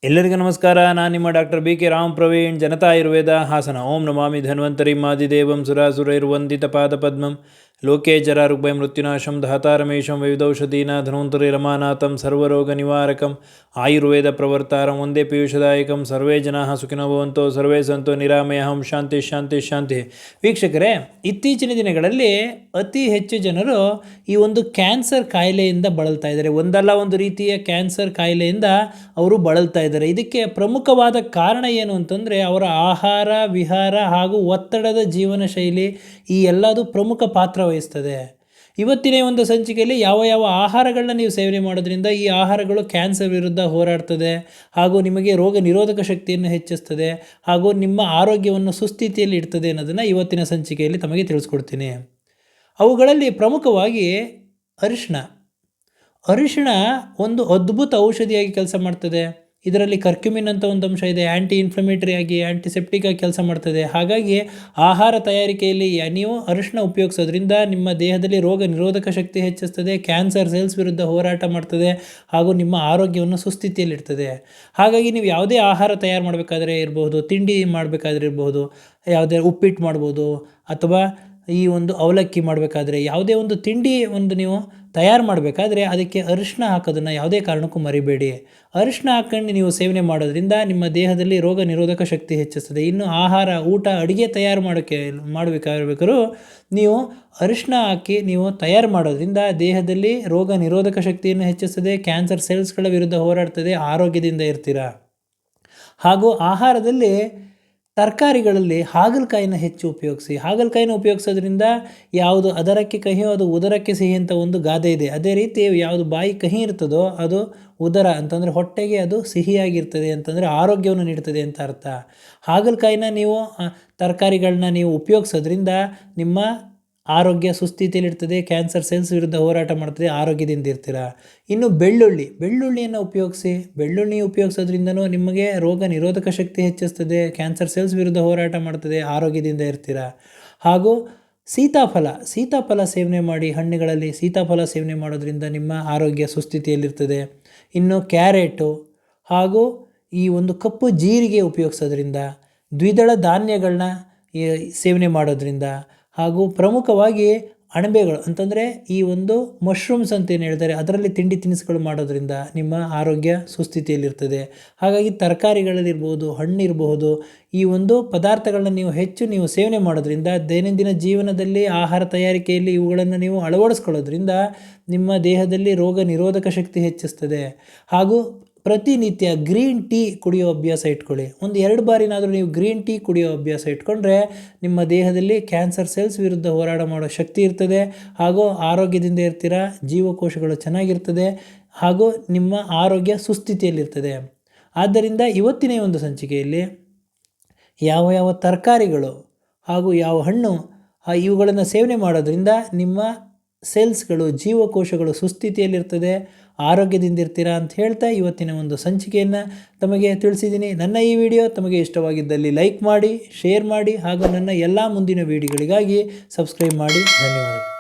ಎಲ್ಲರಿಗೂ ನಮಸ್ಕಾರ. ನಾನು ನಿಮ್ಮ ಡಾಕ್ಟರ್ BK ರಾಮ್ ಪ್ರವೀಣ್, ಜನತಾ ಆಯುರ್ವೇದ, ಹಾಸನ. ಓಂ ನಮಾಮಿ ಧನ್ವಂತರಿ ಮಾದಿದೇವಂ ಸುರಾಸುರೈರ್ವಂದಿತಪಾದಪದ್ಮಂ ಲೋಕೆ ಜರಾರುಗ್ಭಯ ಮೃತ್ಯುನಾಶಂ ಧಾತಾರಮೇಶಂ ವಿವಿಧೌಷಧೀನ ಧನ್ವಂತರಿ ರಮಾನಾಥಂ ಸರ್ವರೋಗ ನಿವಾರಕಂ ಆಯುರ್ವೇದ ಪ್ರವರ್ತಾರಂ ಒಂದೇ ಪೀಯೂಷದಾಯಕಂ. ಸರ್ವೇ ಜನಾಃ ಸುಖಿನೋ ಭವಂತೋ ಸರ್ವೇ ಸಂತೋ ನಿರಾಮಯಃ. ಶಾಂತಿ ಶಾಂತಿ ಶಾಂತಿ. ವೀಕ್ಷಕರೇ, ಇತ್ತೀಚಿನ ದಿನಗಳಲ್ಲಿ ಅತಿ ಹೆಚ್ಚು ಜನರು ಈ ಒಂದು ಕ್ಯಾನ್ಸರ್ ಕಾಯಿಲೆಯಿಂದ ಬಳಲ್ತಾ ಇದ್ದಾರೆ. ಒಂದಲ್ಲ ಒಂದು ರೀತಿಯ ಕ್ಯಾನ್ಸರ್ ಕಾಯಿಲೆಯಿಂದ ಅವರು ಬಳಲ್ತಾ ಇದ್ದಾರೆ. ಇದಕ್ಕೆ ಪ್ರಮುಖವಾದ ಕಾರಣ ಏನು ಅಂತಂದರೆ ಅವರ ಆಹಾರ ವಿಹಾರ ಹಾಗೂ ಒತ್ತಡದ ಜೀವನ ಶೈಲಿ, ಈ ಎಲ್ಲದೂ ಪ್ರಮುಖ ಪಾತ್ರ ವಹಿಸ್ತದೆ. ಇವತ್ತಿನ ಒಂದು ಸಂಚಿಕೆಯಲ್ಲಿ ಯಾವ ಯಾವ ಆಹಾರಗಳನ್ನ ನೀವು ಸೇವನೆ ಮಾಡೋದ್ರಿಂದ ಈ ಆಹಾರಗಳು ಕ್ಯಾನ್ಸರ್ ವಿರುದ್ಧ ಹೋರಾಡ್ತದೆ ಹಾಗೂ ನಿಮಗೆ ರೋಗ ನಿರೋಧಕ ಶಕ್ತಿಯನ್ನು ಹೆಚ್ಚಿಸ್ತದೆ ಹಾಗೂ ನಿಮ್ಮ ಆರೋಗ್ಯವನ್ನು ಸುಸ್ಥಿತಿಯಲ್ಲಿ ಇಡ್ತದೆ ಅನ್ನೋದನ್ನು ಇವತ್ತಿನ ಸಂಚಿಕೆಯಲ್ಲಿ ತಮಗೆ ತಿಳಿಸ್ಕೊಡ್ತೀನಿ. ಅವುಗಳಲ್ಲಿ ಪ್ರಮುಖವಾಗಿ ಅರಿಶಿಣ ಒಂದು ಅದ್ಭುತ ಔಷಧಿಯಾಗಿ ಕೆಲಸ ಮಾಡ್ತದೆ. ಇದರಲ್ಲಿ ಕರ್ಕ್ಯುಮಿನ್ ಅಂತ ಒಂದು ಅಂಶ ಇದೆ. ಆ್ಯಂಟಿ ಇನ್ಫ್ಲಮೇಟರಿ ಆಗಿ, ಆ್ಯಂಟಿಸೆಪ್ಟಿಕ್ ಆಗಿ ಕೆಲಸ ಮಾಡ್ತದೆ. ಹಾಗಾಗಿ ಆಹಾರ ತಯಾರಿಕೆಯಲ್ಲಿ ನೀವು ಅರಿಶಿಣ ಉಪಯೋಗಿಸೋದ್ರಿಂದ ನಿಮ್ಮ ದೇಹದಲ್ಲಿ ರೋಗ ನಿರೋಧಕ ಶಕ್ತಿ ಹೆಚ್ಚಿಸ್ತದೆ, ಕ್ಯಾನ್ಸರ್ ಸೆಲ್ಸ್ ವಿರುದ್ಧ ಹೋರಾಟ ಮಾಡ್ತದೆ ಹಾಗೂ ನಿಮ್ಮ ಆರೋಗ್ಯವನ್ನು ಸುಸ್ಥಿತಿಯಲ್ಲಿಡ್ತದೆ. ಹಾಗಾಗಿ ನೀವು ಯಾವುದೇ ಆಹಾರ ತಯಾರು ಮಾಡಬೇಕಾದ್ರೆ ಇರಬಹುದು, ತಿಂಡಿ ಮಾಡಬೇಕಾದ್ರೆ ಇರಬಹುದು, ಯಾವುದೇ ಉಪ್ಪಿಟ್ಟು ಮಾಡ್ಬೋದು ಅಥವಾ ಈ ಒಂದು ಅವಲಕ್ಕಿ ಮಾಡಬೇಕಾದ್ರೆ, ಯಾವುದೇ ಒಂದು ತಿಂಡಿ ನೀವು ತಯಾರು ಮಾಡಬೇಕಾದ್ರೆ ಅದಕ್ಕೆ ಅರಿಶಿಣ ಹಾಕೋದನ್ನು ಯಾವುದೇ ಕಾರಣಕ್ಕೂ ಮರಿಬೇಡಿ. ಅರಿಶಿಣ ಹಾಕೊಂಡು ನೀವು ಸೇವನೆ ಮಾಡೋದ್ರಿಂದ ನಿಮ್ಮ ದೇಹದಲ್ಲಿ ರೋಗ ನಿರೋಧಕ ಶಕ್ತಿ ಹೆಚ್ಚಿಸ್ತದೆ. ಇನ್ನು ಊಟ ಅಡುಗೆ ತಯಾರು ಮಾಡಬೇಕಾದ್ರೂ ನೀವು ಅರಿಶಿಣ ಹಾಕಿ ನೀವು ತಯಾರು ಮಾಡೋದ್ರಿಂದ ದೇಹದಲ್ಲಿ ರೋಗ ನಿರೋಧಕ ಶಕ್ತಿಯನ್ನು ಹೆಚ್ಚಿಸ್ತದೆ, ಕ್ಯಾನ್ಸರ್ ಸೆಲ್ಸ್ಗಳ ವಿರುದ್ಧ ಹೋರಾಡ್ತದೆ, ಆರೋಗ್ಯದಿಂದ ಇರ್ತೀರ. ಹಾಗೂ ಆಹಾರದಲ್ಲಿ ತರಕಾರಿಗಳಲ್ಲಿ ಹಾಗಲಕಾಯಿನ ಹೆಚ್ಚು ಉಪಯೋಗಿಸಿ. ಹಾಗಲಕಾಯಿನ ಉಪಯೋಗಿಸೋದ್ರಿಂದ ಯಾವುದು ಅದರಕ್ಕೆ ಕಹಿ ಅದು ಉದರಕ್ಕೆ ಸಿಹಿ ಅಂತ ಒಂದು ಗಾದೆ ಇದೆ. ಅದೇ ರೀತಿ ಯಾವುದು ಬಾಯಿ ಕಹಿ ಇರ್ತದೋ ಅದು ಉದರ ಅಂತಂದರೆ ಹೊಟ್ಟೆಗೆ ಅದು ಸಿಹಿಯಾಗಿರ್ತದೆ ಅಂತಂದರೆ ಆರೋಗ್ಯವನ್ನು ನೀಡ್ತದೆ ಅಂತ ಅರ್ಥ. ಹಾಗಲಕಾಯಿನ ನೀವು ತರಕಾರಿಗಳನ್ನ ನೀವು ಉಪಯೋಗಿಸೋದ್ರಿಂದ ನಿಮ್ಮ ಆರೋಗ್ಯ ಸುಸ್ಥಿತಿಯಲ್ಲಿರ್ತದೆ, ಕ್ಯಾನ್ಸರ್ ಸೆಲ್ಸ್ ವಿರುದ್ಧ ಹೋರಾಟ ಮಾಡ್ತದೆ, ಆರೋಗ್ಯದಿಂದ ಇರ್ತೀರ. ಇನ್ನು ಬೆಳ್ಳುಳ್ಳಿಯನ್ನು ಉಪಯೋಗಿಸಿ. ಬೆಳ್ಳುಳ್ಳಿ ಉಪಯೋಗಿಸೋದ್ರಿಂದನೂ ನಿಮಗೆ ರೋಗ ನಿರೋಧಕ ಶಕ್ತಿ ಹೆಚ್ಚಿಸ್ತದೆ, ಕ್ಯಾನ್ಸರ್ ಸೆಲ್ಸ್ ವಿರುದ್ಧ ಹೋರಾಟ ಮಾಡ್ತದೆ, ಆರೋಗ್ಯದಿಂದ ಇರ್ತೀರ. ಹಾಗೂ ಸೀತಾಫಲ ಸೇವನೆ ಮಾಡಿ. ಹಣ್ಣುಗಳಲ್ಲಿ ಸೀತಾಫಲ ಸೇವನೆ ಮಾಡೋದ್ರಿಂದ ನಿಮ್ಮ ಆರೋಗ್ಯ ಸುಸ್ಥಿತಿಯಲ್ಲಿರ್ತದೆ. ಇನ್ನು ಕ್ಯಾರೆಟು ಹಾಗೂ ಈ ಒಂದು ಕಪ್ಪು ಜೀರಿಗೆ ಉಪಯೋಗಿಸೋದ್ರಿಂದ, ದ್ವಿದಳ ಧಾನ್ಯಗಳನ್ನ ಸೇವನೆ ಮಾಡೋದ್ರಿಂದ ಹಾಗೂ ಪ್ರಮುಖವಾಗಿ ಅಣಬೆಗಳು ಅಂತಂದರೆ ಈ ಒಂದು ಮಶ್ರೂಮ್ಸ್ ಅಂತ ಏನು ಹೇಳ್ತಾರೆ ಅದರಲ್ಲಿ ತಿಂಡಿ ತಿನಿಸುಗಳು ಮಾಡೋದ್ರಿಂದ ನಿಮ್ಮ ಆರೋಗ್ಯ ಸುಸ್ಥಿತಿಯಲ್ಲಿರ್ತದೆ. ಹಾಗಾಗಿ ತರಕಾರಿಗಳಲ್ಲಿರ್ಬೋದು, ಹಣ್ಣಿರಬಹುದು, ಈ ಒಂದು ಪದಾರ್ಥಗಳನ್ನ ನೀವು ಸೇವನೆ ಮಾಡೋದ್ರಿಂದ ದೈನಂದಿನ ಜೀವನದಲ್ಲಿ ಆಹಾರ ತಯಾರಿಕೆಯಲ್ಲಿ ಇವುಗಳನ್ನು ನೀವು ಅಳವಡಿಸ್ಕೊಳ್ಳೋದ್ರಿಂದ ನಿಮ್ಮ ದೇಹದಲ್ಲಿ ರೋಗ ನಿರೋಧಕ ಶಕ್ತಿ ಹೆಚ್ಚಿಸ್ತದೆ. ಹಾಗೂ ಪ್ರತಿನಿತ್ಯ ಗ್ರೀನ್ ಟೀ ಕುಡಿಯೋ ಅಭ್ಯಾಸ ಇಟ್ಕೊಳ್ಳಿ. 1-2 ಬಾರಿನಾದರೂ ನೀವು ಗ್ರೀನ್ ಟೀ ಕುಡಿಯೋ ಅಭ್ಯಾಸ ಇಟ್ಕೊಂಡ್ರೆ ನಿಮ್ಮ ದೇಹದಲ್ಲಿ ಕ್ಯಾನ್ಸರ್ ಸೆಲ್ಸ್ ವಿರುದ್ಧ ಹೋರಾಟ ಮಾಡೋ ಶಕ್ತಿ ಇರ್ತದೆ ಹಾಗೂ ಆರೋಗ್ಯದಿಂದ ಇರ್ತೀರ, ಜೀವಕೋಶಗಳು ಚೆನ್ನಾಗಿರ್ತದೆ ಹಾಗೂ ನಿಮ್ಮ ಆರೋಗ್ಯ ಸುಸ್ಥಿತಿಯಲ್ಲಿರ್ತದೆ. ಆದ್ದರಿಂದ ಇವತ್ತಿನ ಒಂದು ಸಂಚಿಕೆಯಲ್ಲಿ ಯಾವ ತರಕಾರಿಗಳು ಹಾಗೂ ಯಾವ ಹಣ್ಣು ಇವುಗಳನ್ನು ಸೇವನೆ ಮಾಡೋದ್ರಿಂದ ನಿಮ್ಮ ಸೆಲ್ಸ್ಗಳು, ಜೀವಕೋಶಗಳು ಸುಸ್ಥಿತಿಯಲ್ಲಿರ್ತದೆ, ಆರೋಗ್ಯದಿಂದ ಇರ್ತೀರಾ ಅಂತ ಹೇಳ್ತಾ ಇವತ್ತಿನ ಒಂದು ಸಂಚಿಕೆಯನ್ನು ತಮಗೆ ತಿಳಿಸಿದ್ದೀನಿ. ನನ್ನ ಈ ವಿಡಿಯೋ ತಮಗೆ ಇಷ್ಟವಾಗಿದ್ದಲ್ಲಿ ಲೈಕ್ ಮಾಡಿ, ಶೇರ್ ಮಾಡಿ ಹಾಗೂ ನನ್ನ ಎಲ್ಲ ಮುಂದಿನ ವಿಡಿಯೋಗಳಿಗಾಗಿ ಸಬ್ಸ್ಕ್ರೈಬ್ ಮಾಡಿ. ಧನ್ಯವಾದ.